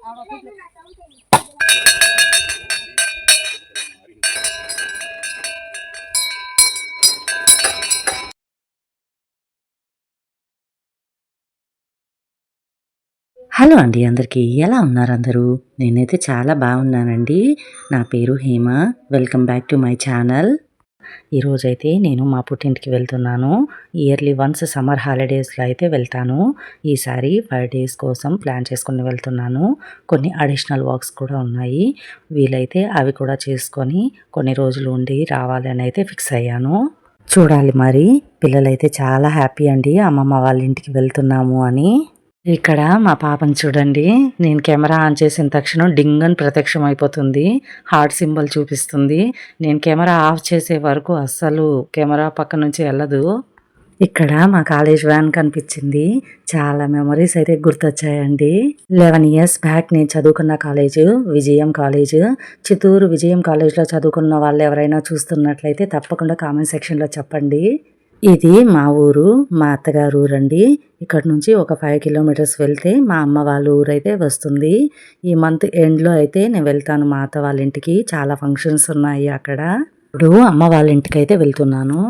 Hello అండి అందరికీ. ఎలా ఉన్నారు అందరూ? నేనైతే చాలా బాగున్నానండి. నా పేరు Hema. Welcome back to my channel. ఈరోజైతే నేను మా పుట్టింటికి వెళ్తున్నాను. ఇయర్లీ వన్స్ సమ్మర్ హాలిడేస్లో అయితే వెళ్తాను. ఈసారి 5 డేస్ కోసం ప్లాన్ చేసుకుని వెళ్తున్నాను. కొన్ని అడిషనల్ వర్క్స్ కూడా ఉన్నాయి. వీలైతే అవి కూడా చేసుకొని కొన్ని రోజులు ఉండి రావాలని అయితే ఫిక్స్ అయ్యాను. చూడాలి మరి. పిల్లలైతే చాలా హ్యాపీ అండి, అమ్మమ్మ వాళ్ళ ఇంటికి వెళ్తున్నాము అని. ఇక్కడ మా పాపని చూడండి. నేను కెమెరా ఆన్ చేసిన తక్షణం డింగ్ అని ప్రత్యక్షం అయిపోతుంది. హార్ట్ సింబల్ చూపిస్తుంది. నేను కెమెరా ఆఫ్ చేసే వరకు అస్సలు కెమెరా పక్క నుంచి వెళ్ళదు. ఇక్కడ మా కాలేజ్ వ్యాన్ కనిపించింది. చాలా మెమరీస్ అయితే గుర్తొచ్చాయండి. 11 ఇయర్స్ బ్యాక్ నేను చదువుకున్న కాలేజ్ విజయం కాలేజ్. చిత్తూరు విజయం కాలేజ్లో చదువుకున్న వాళ్ళు ఎవరైనా చూస్తున్నట్లయితే తప్పకుండా కామెంట్ సెక్షన్లో చెప్పండి. ఇది మా ఊరు, మా అత్తగారు ఊరండి. ఇక్కడ నుంచి ఒక 5 కిలోమీటర్స్ వెళ్తే మా అమ్మ వాళ్ళ ఊరు అయితే వస్తుంది. ఈ మంత్ ఎండ్లో అయితే నేను వెళ్తాను మా అత్త వాళ్ళ ఇంటికి. చాలా ఫంక్షన్స్ ఉన్నాయి అక్కడ. ఇప్పుడు అమ్మ వాళ్ళ ఇంటికి అయితే వెళ్తున్నాను.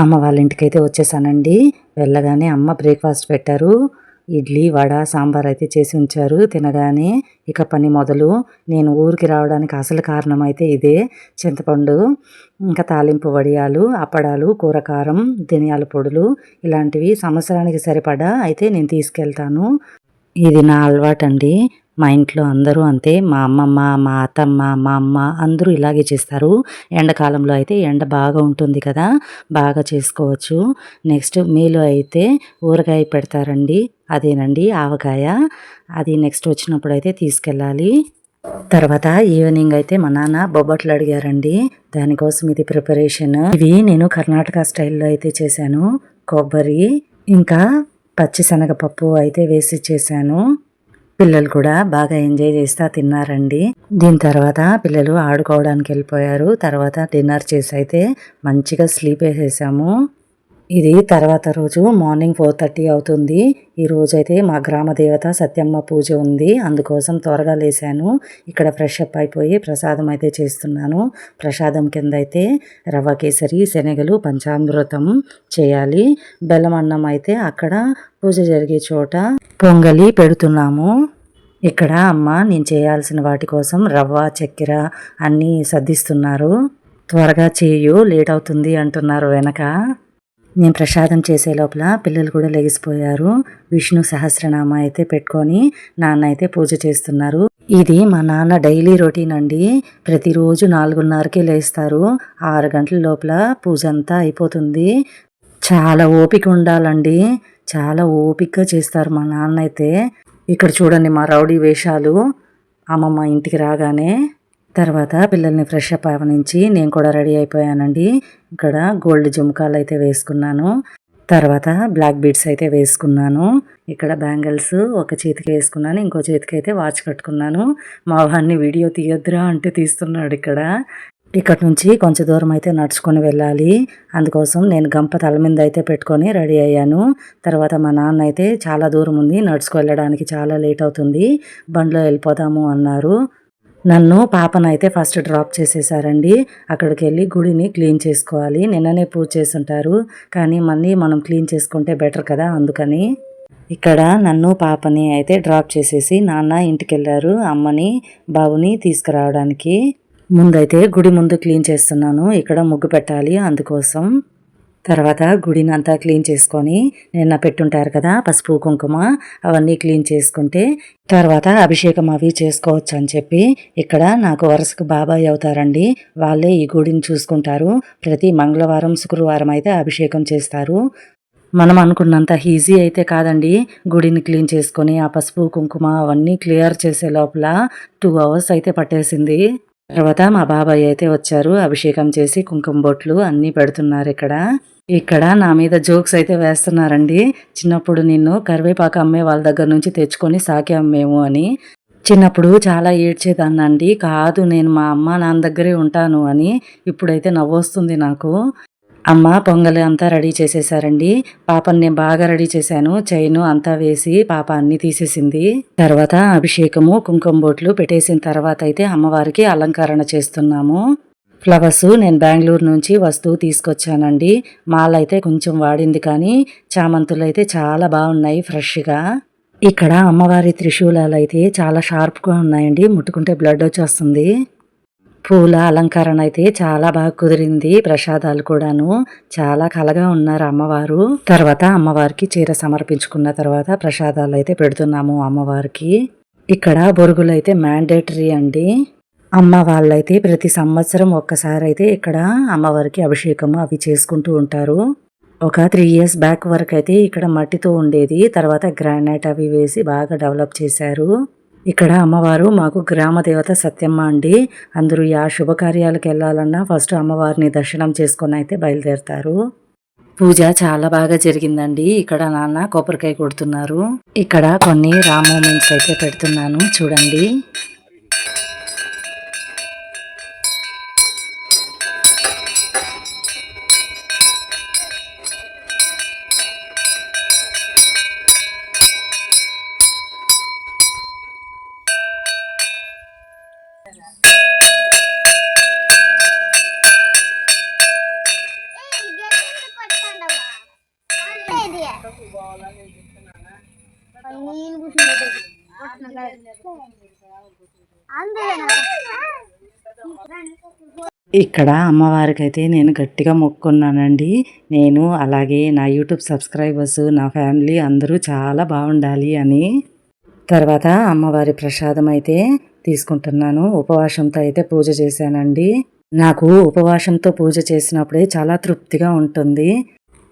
అమ్మ వాళ్ళ ఇంటికి అయితే వచ్చేసానండి. వెళ్ళగానే అమ్మ బ్రేక్ఫాస్ట్ పెట్టారు. ఇడ్లీ, వడ, సాంబార్ అయితే చేసి ఉంచారు. తినగానే ఇక పని మొదలు. నేను ఊరికి రావడానికి అసలు కారణం అయితే ఇదే. చింతపండు, ఇంకా తాలింపు వడియాలు, అప్పడాలు, కూరకారం, ధనియాల పొడులు ఇలాంటివి సంవత్సరానికి సరిపడా అయితే నేను తీసుకెళ్తాను. ఇది నా అలవాటు అండి. మా ఇంట్లో అందరూ అంతే. మా అమ్మమ్మ, మా అత్తమ్మ, మా అమ్మ అందరూ ఇలాగే చేస్తారు. ఎండాకాలంలో అయితే ఎండ బాగా ఉంటుంది కదా, బాగా చేసుకోవచ్చు. నెక్స్ట్ మీలో అయితే ఊరగాయ పెడతారండి, అదేనండి ఆవకాయ. అది నెక్స్ట్ వచ్చినప్పుడు అయితే తీసుకెళ్ళాలి. తర్వాత ఈవినింగ్ అయితే మా నాన్న బొబ్బట్లు అడిగారండి. దానికోసం ఇది ప్రిపరేషన్. ఇవి నేను కర్ణాటక స్టైల్లో అయితే చేశాను. కొబ్బరి ఇంకా పచ్చిశనగపప్పు అయితే వేసి చేశాను. పిల్లలు కూడా బాగా ఎంజాయ్ చేస్తా తిన్నారండి. దీని తర్వాత పిల్లలు ఆడుకోవడానికి వెళ్ళిపోయారు. తర్వాత డిన్నర్ చేసి అయితే మంచిగా స్లీప్ వేసేసాము. ఇది తర్వాత రోజు మార్నింగ్ 4:30 అవుతుంది. ఈ రోజైతే మా గ్రామ దేవత సత్యమ్మ పూజ ఉంది. అందుకోసం త్వరగా లేసాను. ఇక్కడ ఫ్రెష్ అప్ అయిపోయి ప్రసాదం అయితే చేస్తున్నాను. ప్రసాదం కింద అయితే రవ్వ కేసరి, శనగలు, పంచామృతం చేయాలి. బెల్లం అన్నం అయితే అక్కడ పూజ జరిగే చోట పొంగలి పెడుతున్నాము. ఇక్కడ అమ్మ నేను చేయాల్సిన వాటి కోసం రవ్వ, చక్కెర అన్నీ సర్దిస్తున్నారు. త్వరగా చేయు, లేట్ అవుతుంది అంటున్నారు వెనక. నేను ప్రసాదం చేసే లోపల పిల్లలు కూడా లెగిసిపోయారు. విష్ణు సహస్రనామ అయితే పెట్టుకొని నాన్న అయితే పూజ చేస్తున్నారు. ఇది మా నాన్న డైలీ రొటీన్ అండి. ప్రతిరోజు 4:30కే లేస్తారు. 6 గంటల లోపల పూజ అంతా అయిపోతుంది. చాలా ఓపిక ఉండాలండి. చాలా ఓపికగా చేస్తారు మా నాన్న అయితే. ఇక్కడ చూడండి మా రౌడీ వేషాలు. అమ్మమ్మ ఇంటికి రాగానే తర్వాత పిల్లల్ని ఫ్రెష్ అప్ అవనించి నేను కూడా రెడీ అయిపోయానండి. ఇక్కడ గోల్డ్ జుమ్కాలు అయితే వేసుకున్నాను. తర్వాత బ్లాక్ బీడ్స్ అయితే వేసుకున్నాను. ఇక్కడ బ్యాంగిల్స్ ఒక చేతికి వేసుకున్నాను, ఇంకో చేతికి అయితే వాచ్ కట్టుకున్నాను. మా వాడిని వీడియో తీయొద్దురా అంటే తీస్తున్నాడు. ఇక్కడ నుంచి కొంచెం దూరం అయితే నడుచుకొని వెళ్ళాలి. అందుకోసం నేను గంప తల మీద అయితే పెట్టుకొని రెడీ అయ్యాను. తర్వాత మా నాన్న అయితే చాలా దూరం ఉంది, నడుచుకు వెళ్ళడానికి చాలా లేట్ అవుతుంది, బండిలో వెళ్ళిపోదాము అన్నారు. నన్ను పాపనైతే ఫస్ట్ డ్రాప్ చేసేసారండి. అక్కడికి వెళ్ళి గుడిని క్లీన్ చేసుకోవాలి. నిన్ననే పూజ చేసుంటారు, కానీ మళ్ళీ మనం క్లీన్ చేసుకుంటే బెటర్ కదా, అందుకని ఇక్కడ నన్ను పాపని అయితే డ్రాప్ చేసేసి నాన్న ఇంటికి వెళ్ళారు అమ్మని బాబుని తీసుకురావడానికి. ముందైతే గుడి ముందు క్లీన్ చేస్తున్నాను. ఇక్కడ ముగ్గు పెట్టాలి, అందుకోసం. తర్వాత గుడిని అంతా క్లీన్ చేసుకొని నిన్న పెట్టుంటారు కదా పసుపు కుంకుమ, అవన్నీ క్లీన్ చేసుకుంటే తర్వాత అభిషేకం అవి చేసుకోవచ్చు అని చెప్పి ఇక్కడ నాకు వరుసకు బాబాయ్ అవుతారండి. వాళ్ళే ఈ గుడిని చూసుకుంటారు. ప్రతి మంగళవారం, శుక్రవారం అయితే అభిషేకం చేస్తారు. మనం అనుకున్నంత ఈజీ అయితే కాదండి. గుడిని క్లీన్ చేసుకొని ఆ పసుపు కుంకుమ అవన్నీ క్లియర్ చేసే లోపల 2 hours అయితే పట్టేసింది. తర్వాత మా బాబాయ్ అయితే వచ్చారు. అభిషేకం చేసి కుంకుమ బొట్లు అన్నీ పెడుతున్నారు. ఇక్కడ నా మీద జోక్స్ అయితే వేస్తున్నారండి. చిన్నప్పుడు నిన్ను కరివేపాకు అమ్మే వాళ్ళ దగ్గర నుంచి తెచ్చుకొని సాకాం మేము అని. చిన్నప్పుడు చాలా ఏడ్చేదాన్నండి. కాదు, నేను మా అమ్మ నాన్న దగ్గరే ఉంటాను అని. ఇప్పుడైతే నవ్వొస్తుంది నాకు. అమ్మ పొంగల్ అంతా రెడీ చేసేసారండి. పాపని నేను బాగా రెడీ చేశాను. చైను అంతా వేసి పాప అన్ని తీసేసింది. తర్వాత అభిషేకము, కుంకుమ బొట్లు పెట్టేసిన తర్వాత అయితే అమ్మవారికి అలంకరణ చేస్తున్నాము. ఫ్లవర్స్ నేను బెంగుళూరు నుంచి వస్తువు తీసుకొచ్చానండి. మాల అయితే కొంచెం వాడింది కానీ చామంతులు అయితే చాలా బాగున్నాయి ఫ్రెష్గా. ఇక్కడ అమ్మవారి త్రిశూలాలు అయితే చాలా షార్ప్గా ఉన్నాయండి. ముట్టుకుంటే బ్లడ్ వచ్చేస్తుంది. పూల అలంకరణ అయితే చాలా బాగా కుదిరింది. ప్రసాదాలు కూడాను చాలా కలగా ఉన్నారు అమ్మవారు. తర్వాత అమ్మవారికి చీర సమర్పించుకున్న తర్వాత ప్రసాదాలు అయితే పెడుతున్నాము అమ్మవారికి. ఇక్కడ బొరుగులు అయితే మ్యాండేటరీ అండి. అమ్మ వాళ్ళైతే ప్రతి సంవత్సరం ఒక్కసారి అయితే ఇక్కడ అమ్మవారికి అభిషేకము అవి చేసుకుంటూ ఉంటారు. ఒక 3 years బ్యాక్ వరకు అయితే ఇక్కడ మట్టితో ఉండేది. తర్వాత గ్రానైట్ అవి వేసి బాగా డెవలప్ చేశారు. ఇక్కడ అమ్మవారు మాకు గ్రామ దేవత సత్యమ్మ అండి. అందరూ శుభకార్యాలకు వెళ్ళాలన్నా ఫస్ట్ అమ్మవారిని దర్శనం చేసుకొని అయితే బయలుదేరుతారు. పూజ చాలా బాగా జరిగిందండి. ఇక్కడ నాన్న కొబ్బరికాయ కొడుతున్నారు. ఇక్కడ కొన్ని రా మూమెంట్స్ అయితే పెడుతున్నాను చూడండి. ఇక్కడ అమ్మవారికి అయితే నేను గట్టిగా మొక్కున్నానండి. నేను అలాగే నా యూట్యూబ్ సబ్స్క్రైబర్స్, నా ఫ్యామిలీ అందరూ చాలా బాగుండాలి అని. తర్వాత అమ్మవారి ప్రసాదం అయితే తీసుకుంటున్నాను. ఉపవాసంతో అయితే పూజ చేశానండి. నాకు ఉపవాసంతో పూజ చేసినప్పుడే చాలా తృప్తిగా ఉంటుంది.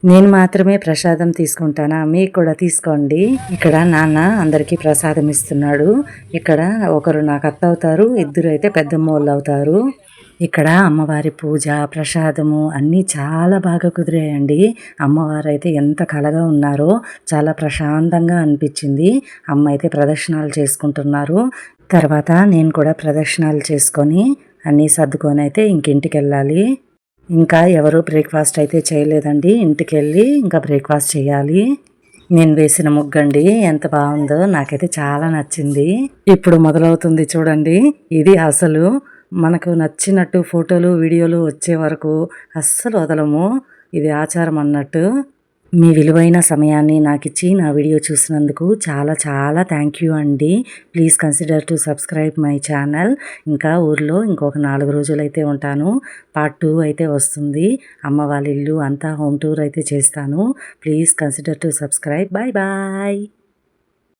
నేను మాత్రమే ప్రసాదం తీసుకుంటానా, మీకు కూడా తీసుకోండి. ఇక్కడ నాన్న అందరికీ ప్రసాదం ఇస్తున్నాడు. ఇక్కడ ఒకరు నాకు అత్త అవుతారు, ఇద్దరు అయితే పెద్దమ్మ వాళ్ళు అవుతారు. ఇక్కడ అమ్మవారి పూజ ప్రసాదము అన్నీ చాలా బాగా కుదిరాయండి. అమ్మవారు అయితే ఎంత కలగా ఉన్నారో చాలా ప్రశాంతంగా అనిపించింది. అమ్మ అయితే ప్రదక్షిణాలు చేసుకుంటున్నారు. తర్వాత నేను కూడా ప్రదక్షిణాలు చేసుకొని అన్నీ సర్దుకొని అయితే ఇంకింటికి వెళ్ళాలి. ఇంకా ఎవరు బ్రేక్ఫాస్ట్ అయితే చేయలేదండి. ఇంటికి వెళ్ళి ఇంకా బ్రేక్ఫాస్ట్ చేయాలి. నేను వేసిన ముగ్గండి ఎంత బాగుందో, నాకైతే చాలా నచ్చింది. ఇప్పుడు మొదలవుతుంది చూడండి. ఇది అసలు మనకు నచ్చినట్టు ఫోటోలు వీడియోలు వచ్చే వరకు అస్సలు వదలము. ఇది ఆచారం అన్నట్టు. మీ విలువైన సమయాన్ని నాకు ఇచ్చి నా వీడియో చూసినందుకు చాలా చాలా థ్యాంక్ యూ అండి. Please consider to subscribe my channel. ఇంకా ఊర్లో ఇంకొక 4 రోజులు అయితే ఉంటాను. పార్ట్ 2 అయితే వస్తుంది. అమ్మ వాళ్ళ ఇల్లు అంతా హోమ్ టూర్ అయితే చేస్తాను. Please consider to subscribe. Bye bye.